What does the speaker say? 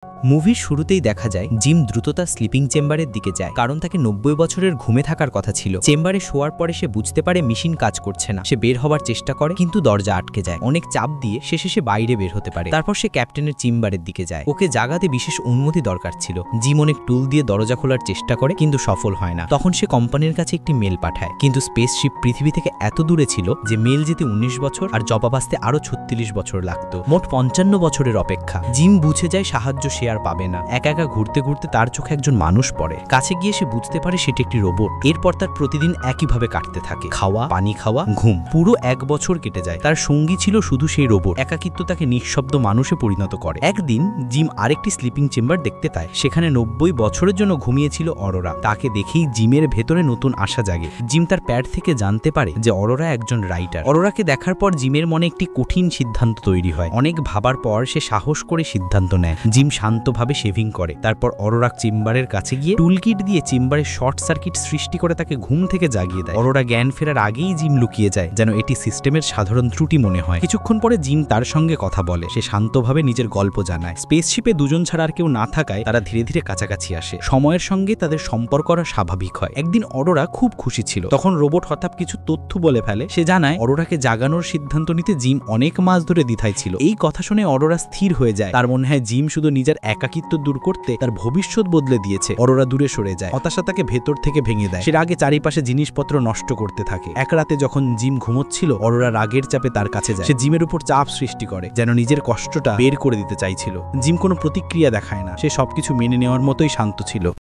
মুভির শুরুতেই দেখা যায় জিম দ্রুত তার স্লিপিং চেম্বারের দিকে যায়, কারণ তাকে 90 বছরের ঘুমে থাকার কথা ছিল। চেম্বারে শোয়ার পরে সে বুঝতে পারে মেশিন কাজ করছে না। সে বের হবার চেষ্টা করে, কিন্তু দরজা আটকে যায়। অনেক চাপ দিয়ে শেষে সে বাইরে বের হতে পারে। তারপর সে ক্যাপ্টেনের চেম্বারের দিকে যায়। ওকে জাগাতে বিশেষ অনুমতি দরকার ছিল। জিম অনেক টুল দিয়ে দরজা খোলার চেষ্টা করে, কিন্তু সফল হয় না। তখন সে কোম্পানির কাছে একটি মেল পাঠায়, কিন্তু স্পেসশিপ পৃথিবী থেকে এত দূরে ছিল যে মেল যেতে 19 বছর আর জবাব আসতে আরো 36 বছর লাগতো। মোট 55 বছরের অপেক্ষা। জিম বুঝে যায় সাহায্য সে আর পাবে না। একা একা ঘুরতে ঘুরতে তার চোখে একজন মানুষ পড়ে। কাছে গিয়ে সে বুঝতে পারে সেটি একটি রোবট। এরপর তার প্রতিদিন একইভাবে কাটতে থাকে, খাওয়া, পানি খাওয়া, ঘুম। পুরো 1 বছর কেটে যায়। তার সঙ্গী ছিল শুধু সেই রোবট। একাকিত্ব তাকে নিঃশব্দ মানুষে পরিণত করে। একদিন জিম আরেকটি স্লিপিং চেম্বার দেখতে পায়। সেখানে 90 বছরের জন্য ঘুমিয়েছিল অরোরা। তাকে দেখেই জিমের ভেতরে নতুন আশা জাগে। জিম তার প্যাড থেকে জানতে পারে যে অরোরা একজন রাইটার। অরোরাকে দেখার পর জিমের মনে একটি কঠিন সিদ্ধান্ত তৈরি হয়। অনেক ভাবার পর সে সাহস করে সিদ্ধান্ত নেয়। জিম শান্তভাবে শেভিং করে। তারপর অরোরা চেম্বারের কাছে গিয়ে টুলকিট দিয়ে চেম্বারে শর্ট সার্কিট সৃষ্টি করে তাকে ঘুম থেকে জাগিয়ে দেয়। অরোরা জ্ঞান ফেরার আগেই জিম লুকিয়ে যায়, যেন এটি সিস্টেমের সাধারণ ত্রুটি মনে হয়। কিছুক্ষণ পরে জিম তার সঙ্গে কথা বলে। সে শান্তভাবে নিজের গল্প জানায়। স্পেসশিপে দুজন ছাড়া আর কেউ না থাকায় তারা ধীরে ধীরে কাছাকাছি আসে। সময়ের সঙ্গে তাদের সম্পর্ক আরো স্বাভাবিক হয়। একদিন অরোরা খুব খুশি ছিল। তখন রোবট হঠাৎ কিছু তথ্য বলে ফেলে। সে জানায় অরোরাকে জাগানোর সিদ্ধান্ত নিতে জিম অনেক মাস ধরে দ্বিধায় ছিল। এই কথা শুনে অরোরা স্থির হয়ে যায়। তার মনে হয় জিম শুধু নিজের একাকিত্ব দূর করতে তার ভবিষ্যৎ বদলে দিয়েছে। অরোরা দূরে সরে যায়। হতাশা তাকে ভেতর থেকে ভেঙে দেয়। সে রাগে চারিপাশে জিনিসপত্র নষ্ট করতে থাকে। এক রাতে যখন জিম ঘুমোচ্ছিল, অরোরা রাগের চাপে তার কাছে যায়। সে জিমের উপর চাপ সৃষ্টি করে, যেন নিজের কষ্টটা বের করে দিতে চাইছিল। জিম কোনো প্রতিক্রিয়া দেখায় না। সে সবকিছু মেনে নেওয়ার মতোই শান্ত ছিল।